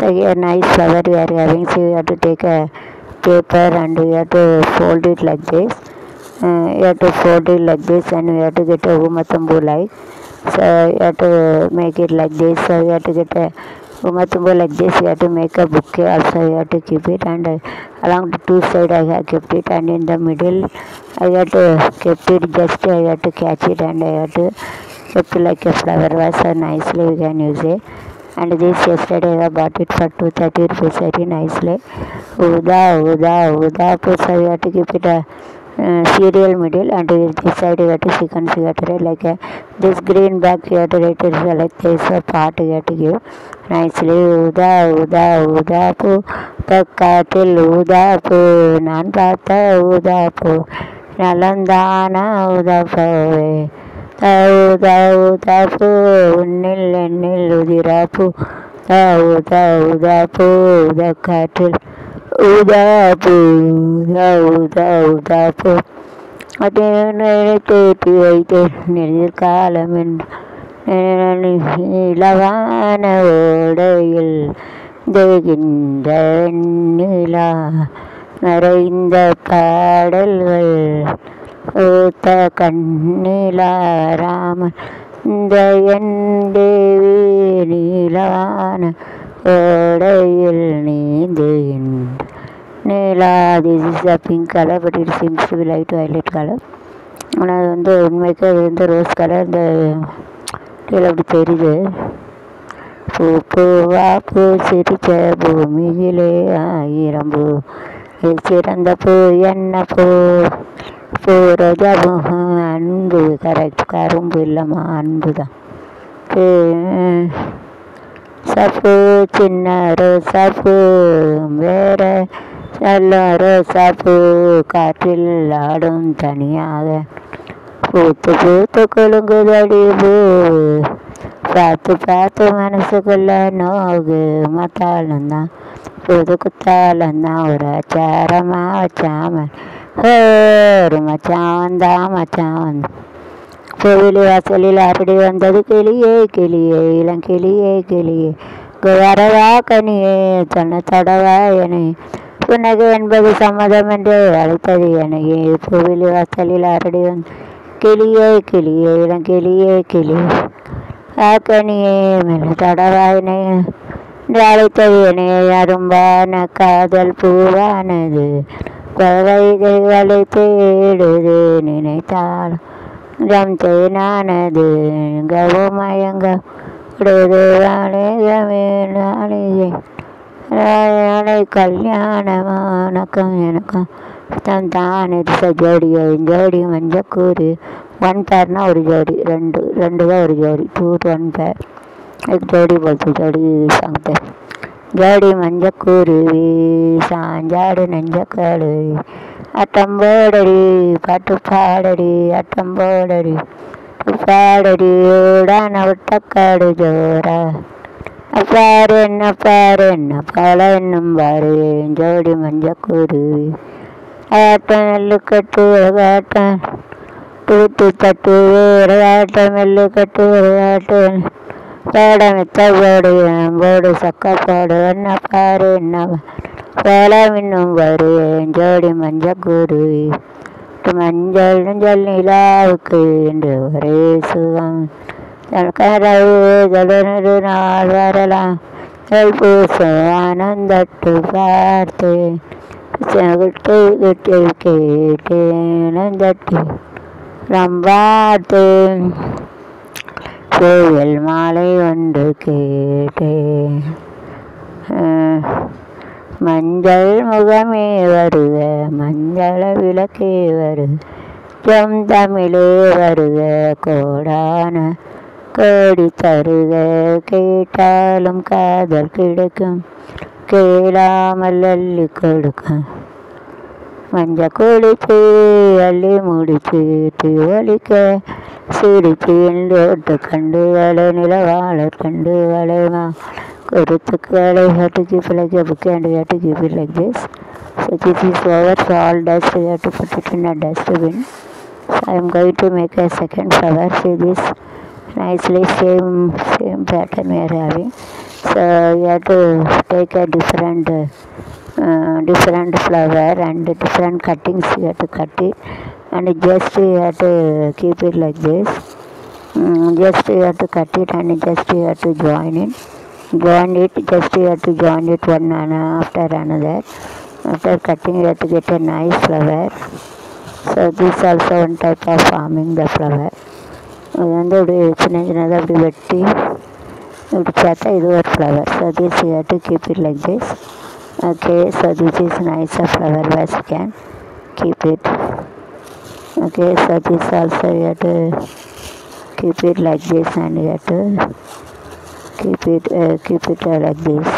So here nice flower we are having. So you have to take a paper and you have to fold it like this. You have to fold it like this and you have to get a umatumbu like. So you have to make it like this. So you have to get a umatumbu like this. You have to make a bouquet also. You have to keep it, and along the two sides I have kept it, and in the middle I have to kept it. Just I have to catch it, and I have to kept like a flower vase. So nicely we can use it. And this yesterday I bought it for 230 rupees very nicely. Uda. So you have to keep it a cereal middle, and this side you have to chicken figure like this green bag you have to write it like this part you have to give nicely. Uda pu kakkatil uda pu nan paatha uda pu nalandana uda pave uda pu unnil udira pu uda pu kakkatil udapu அதேத்தி வைத்து நெடுக்காலமின் இளவான ஓடையில் தேகின்ற நிலா நிறைந்த பாடல்கள் ஊத்த கண்ணிலா ராமன் இந்த என் தேவி நீலவான ஓடையில் நீந்துகின்ற நீலா. This is a pink colour, but it seems to be light violet colour. ஆனால் அது வந்து உண்மைக்கு அது வந்து ரோஸ் கலர். இந்த கீழே அப்படி தெரியுது. பூவா பூ சிரிச்ச பூமியிலே ஆயிரம் பூ சிறந்த பூ என்ன பூ ரோஜா பூ. அன்பு கரெக்ட், கரும்பு இல்லைம்மா, அன்பு தான். சப்பு சின்ன ரோசாப்பூ வேற நல்ல ரோசாப்பூ காற்றில் ஆடும் தனியாக பூத்து கொழுங்குதடி பூ பார்த்து மனசுக்குள்ள நோகு மத்தாளந்தான் புது குத்தாளந்தான் ஒரு அச்சாரமா வச்சாமன் ஒரு மச்சான் தான் மச்சான். கோவிலி வாசலில் அரடி வந்தது கிளியே இளங்கிளியே வரவா கனியே தன்னை தடவா என புன்னகை என்பது சம்மதம் என்று அழைத்தது எனையே. கோவிலி வாசலில் அரடி வந்த கிளியே இளங்கிளியே கனியே மெல்ல தடவா என அழைத்தது எனையே. அரும்பான காதல் பூவானது பறவைகளை தேடுது நினைத்தால் தேனானது கவுமயங்க நாளை கல்யாணமானக்கம் எனக்கும் தானே ஜோடி மஞ்சக்கூறு. 1 பேர்னா ஒரு ஜோடி, ரெண்டு தான் ஒரு ஜோடி, 2 to 1 பேர். ஜோடி போல்த்து ஜோடி சாங் ஜோடி மஞ்சக்கூருவி சாஞ்சாடு நெஞ்சக்காடு அட்டம்போடடி பாட்டு பாடடி அட்டம்போடடி பாடடி ஓடான விட்டக்காடு ஜோரா பாரு என்ன பால என்னும் பாரு ஜோடி மஞ்சக்கூருவி ஆட்டம் நெல்லு கட்டு ஆட்டம் தூத்து தட்டு ஆட்டம் நெல்லு கட்டு ஆட்டம் பாடமெத்த போடு சக்க போடு என்ன பாரு என்ன வேலம் இன்னும் வரு ஜோடி மஞ்சக்கூருவி மஞ்சள் நிலாவுக்கு என்று ஒரே சுகம் கரவு நாள் வரலாம் பூசம் ஆனந்தட்டு பார்த்தேன் கேட்டேன் தட்டு நம்பார்த்தேன் கோயில் மாலை ஒன்று கேட்டேன். மஞ்சள் முகமே வருக மஞ்சள விளக்கே வருக ஜம் தமிழே வருக கோடான கோடி தருக கேட்டாலும் காதல் கிடைக்கும் கேளாமல் அள்ளி கொடுக்கும். மஞ்ச குளிச்சு அள்ளி முடிச்சு தீவலிக்க சிரிச்சு எண்டோட்டு கண்டு வளை நிலவாளர் கண்டு வளைமா கொடுத்துக்களை have to keep like a book and we have to keep it like this. So this is flower, so all dust we have to put it in a dustbin. So I am going to make a second flower. See this nicely same pattern we are having. So you have to take a different flower and different cuttings. You have to cut it, and just you have to keep it like this. Just you have to cut it, and just you have to join it. Just you have to join it one after another. After cutting, you have to get a nice flower. So this also one type of farming the flower. இது வந்து இப்படி சின்ன சின்னதாக அப்படி வெட்டி இப்படி பார்த்தா இது ஒரு flower. So this you have to keep it like this. Okay, so this is nice a flower vase, you can keep it. Okay, so this also you have to keep it like this, and you have to keep it like this.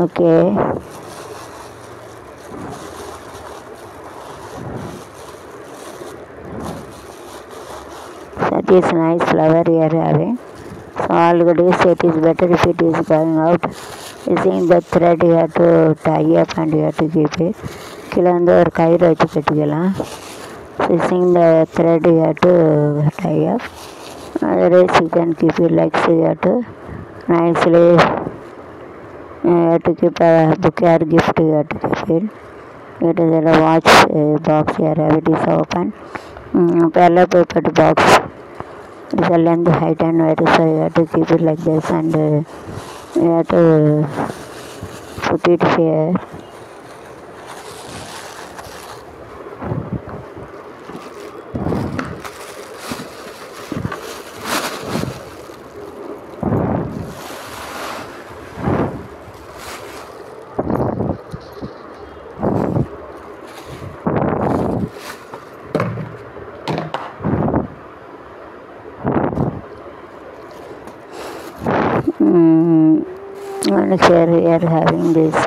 Okay. So this nice flower you are having. So always it is better if it is going out. Using the thread you have to tie up and you have to keep it. கீழே வந்து ஒரு கயிறு வச்சு கட்டிக்கலாம். Using the thread you have to tie up. Otherwise you can keep it like so. You have to nicely you have to keep a bouquet or gift. You have to keep it. It is a watch box here. It is open. Parallel paper box. It is a length, height and weight. So you have to keep it like this, and you have to put it here. And here we are having this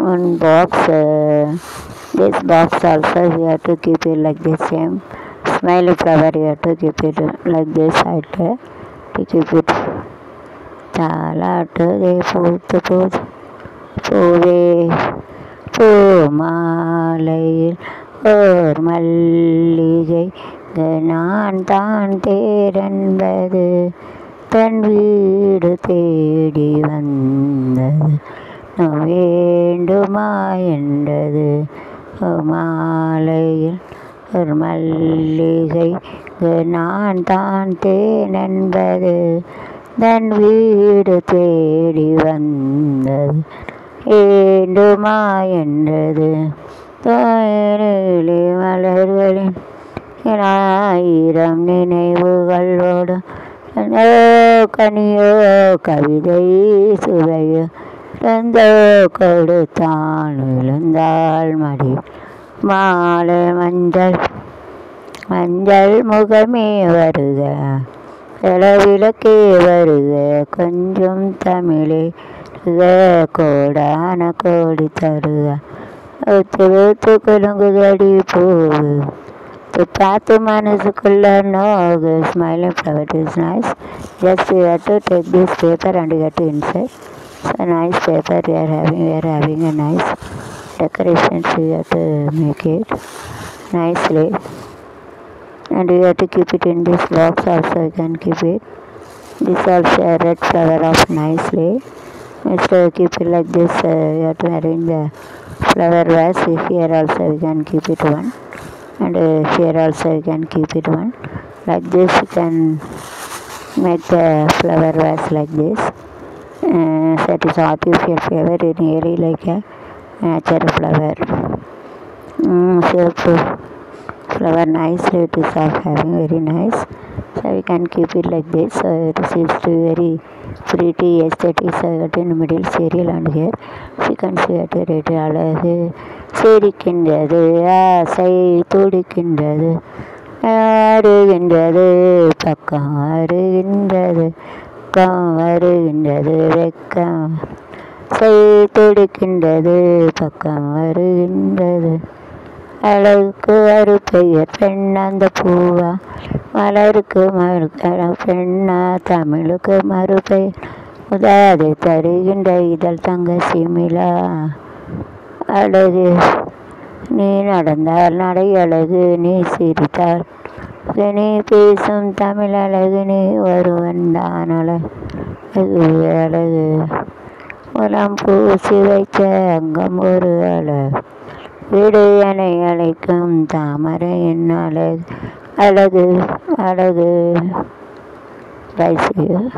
one box. This box also you have to keep it like the same. Smiley flower you have to keep it like this side to keep it. தாலாட்டுதே பூத்து பூத்து பூவே பூமாலையில் ஓர் மல்லிகை நான் தான் தேரென்பது தன் வீடு தேடி வந்தது வேண்டுமா என்றது. மாலையில் ஒரு மல்லிகை நான் தான் தேன் என்பது தன் வீடு தேடி வந்தது வேண்டுமா என்றது. தேனிலே மலர்களின் 1000 நினைவுகளோடு கனியோ கவிதை சுவையோ எந்தோ கொடுத்தான் விழுந்தாள் மடி. மாலை மஞ்சள் முகமே வருக விளக்கே வருக கொஞ்சம் தமிழே கோடான கோடி தருக ஒத்து குலுங்குதடி பூவு பார்த்து மனசுக்குள்ள நோகு. Smiling flower is nice. Just you have to take this paper and get to inside. So nice paper we are having a nice decoration. So you have to make it nicely, and you have to keep it in this box also. You can keep it. This also a red flower of nicely. So keep it like this. You have to arrange the flower vase. Here also you can keep it one. And here also you can keep it one. Like this you can make the flower vase like this. So it is artificial flower, it really like a natural flower. So flower nicely it is having very nice. So we can keep it like this. So it is very pretty aesthetic. So in the middle serial and here you can see it very அழகு சிரிக்கின்றது ஆசை துடிக்கின்றது ஆடுகின்றது பக்கம் வருகின்றது வருகின்றது வெக்கம் துடிக்கின்றது பக்கம் வருகின்றது. அழகுக்கு ஒரு பெயர் பெண்ணா அந்த பூவா மலருக்கு பெண்ணா தமிழுக்கு மறுபெயர் உதாதை தருகின்ற இதழ் தங்க சிமிழா. அழகு நீ நடந்தால் நடை அழகு நீ சிரித்தால் நீ பேசும் தமிழ் அழகு நீ ஒருவன் தான் அழகு அழகு அழகு உலம் பூசி வைத்த அங்கம் ஒரு அழகு வீடு என அழைக்கும் தாமரையின் அழகு அழகு அழகு.